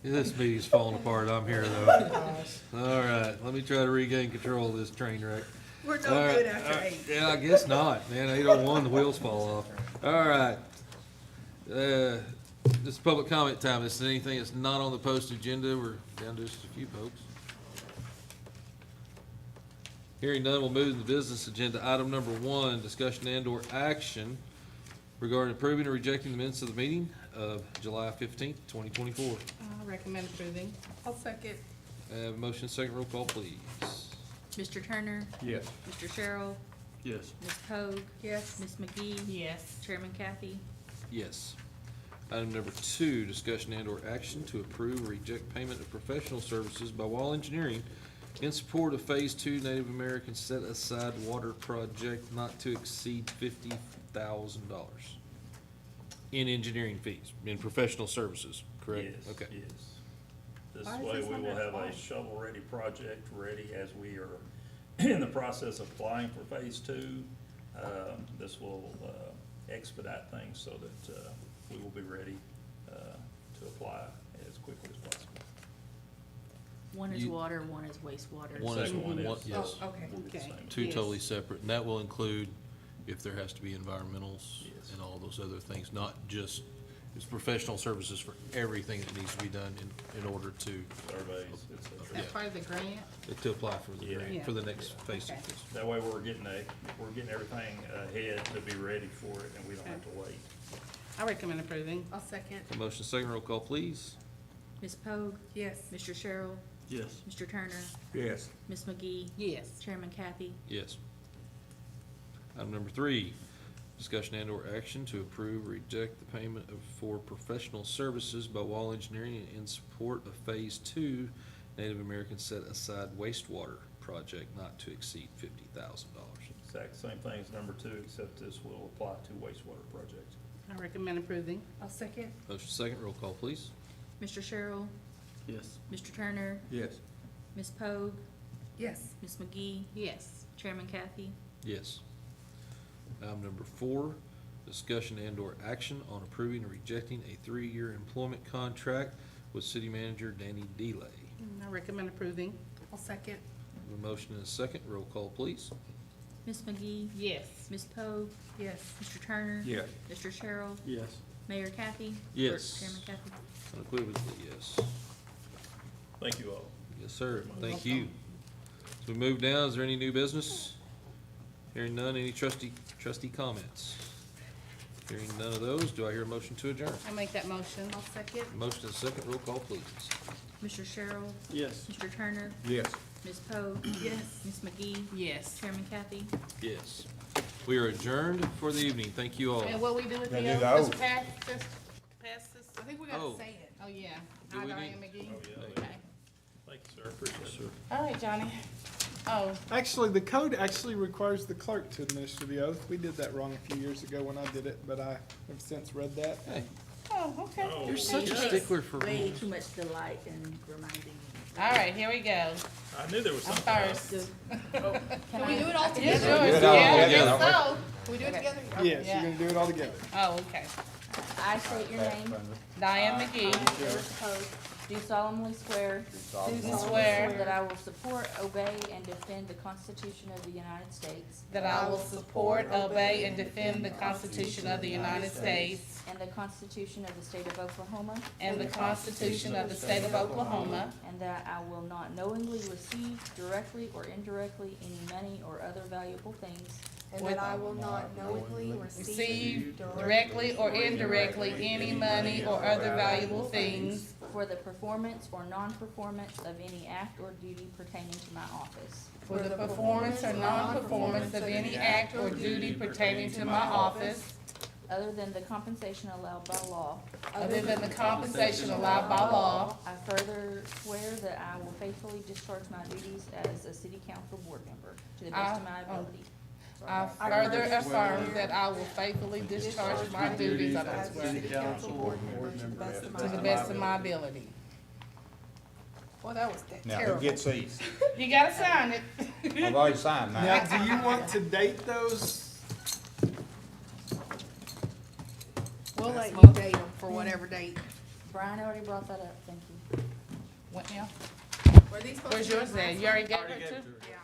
This meeting's falling apart. I'm here though. All right, let me try to regain control of this train wreck. We're All right, yeah, I guess not, man. 8:01, the wheels fall off. All right. This is public comment time. This is anything that's not on the post agenda. We're down to just a few folks. Hearing none, we'll move to the business agenda. Item number 1, discussion and/or action regarding approving or rejecting the minutes of the meeting of July 15th, 2024. I recommend approving. I'll second. Have a motion, second roll call, please. Mr. Turner, Yes. Mr. Sherrill, Yes. Ms. Pogue, Yes. Ms. McGee, Yes. Chairman Kathy. Yes. Item number 2, discussion and/or action to approve or reject payment of professional services by Wall Engineering in support of Phase 2 Native American Set-Aside Water Project not to exceed $50,000 in engineering fees, in professional services, correct? Yes, Okay. yes. This Why is way this we on will that have a form? shovel-ready project ready as we are in the process of applying for phase 2. This will expedite things so that we will be ready to apply as quickly as possible. One is You- water, one is wastewater. One is, Second one one- is- yes. Oh, okay. Will be the Okay. same. 2 Yes. totally separate, and that will include if there has to be environmentals Yes. and all those other things, not just, it's professional services for everything that needs to be done in order to, Surveys, et Is cetera. that part of the grant? to apply for the Yeah. grant, for the next Yeah. phase of Okay. this. That way we're getting everything ahead to be ready for it and we don't have to wait. I recommend approving. I'll second. A motion, second roll call, please. Ms. Pogue, Yes. Mr. Sherrill, Yes. Mr. Turner, Yes. Ms. McGee, Yes. Chairman Kathy. Yes. Item number 3, discussion and/or action to approve or reject the payment for professional services by Wall Engineering in support of Phase 2 Native American Set-Aside Wastewater Project not to exceed $50,000. Exact same thing as number 2, except this will apply to wastewater projects. I recommend approving. I'll second. Motion second, roll call, please. Mr. Sherrill, Yes. Mr. Turner, Yes. Ms. Pogue, Yes. Ms. McGee, Yes. Chairman Kathy. Yes. Item number 4, discussion and/or action on approving or rejecting a 3-year employment contract with city manager Danny Delay. I recommend approving. I'll second. A motion and a second, roll call, please. Ms. McGee, Yes. Ms. Pogue, Yes. Mr. Turner. Yes. Mr. Sherrill, Yes. Mayor Kathy? Yes. Chairman Kathy? Unequivocally, yes. Thank you all. Yes, sir. Thank you. As we move down, is there any new business? Hearing none, any trustee comments? Hearing none of those, do I hear a motion to adjourn? I make that motion. I'll second. Motion and second, roll call, please. Mr. Sherrill? Yes. Mr. Turner? Yes. Ms. Poe? Yes. Ms. McGee? Yes. Chairman Kathy? Yes. We are adjourned for the evening. Thank you all. And what we do at the Gotta do end, the just oath. pass this? I think we Oh. gotta say it. Oh, yeah. Do I, we Diane need- McGee. Oh, yeah. Okay. Thank you, sir. Appreciate it. All right, Johnny. Oh, Actually, the code actually requires the clerk to administer the oath. We did that wrong a few years ago when I did it, but I have since read that. Hey, oh, okay. Oh, you're such a yes. stickler for Way rules. too much delight in reminding me. All right, here we go. I knew there was I'm something else. first. Can we do it all It's together? yours, it all yeah, I together, think so. Can we do it Okay. together? Yes, Yeah. you're gonna do it all together. Oh, okay. I state your name. Diane McGee, Ms. Poe, do solemnly swear do swear that I will support, obey, and defend the Constitution of the United States that I will support, obey, and defend the Constitution of the United States and the Constitution of the State of Oklahoma, and the Constitution of the State of Oklahoma, and that I will not knowingly receive, directly or indirectly, any money or other valuable things And that I will not knowingly receive directly or indirectly any money or other valuable things for the performance or non-performance of any act or duty pertaining to my office, for the performance or non-performance of any act or duty pertaining to my office, other than the compensation allowed by law. other than the compensation allowed by law. I further swear that I will faithfully discharge my duties as a city council board member to the best of my ability. I further affirm that I will faithfully discharge my duties I don't swear, City council board member to the best of to the my best of my ability. Well, that was Now, terrible. who gets these? You gotta sign it. I've already signed mine. Now, do you want to date those? We'll let you date them for whatever date. Brian already brought that up, thank you. What now? Were these supposed Where's to be yours mine? at? You already got it too? Yeah.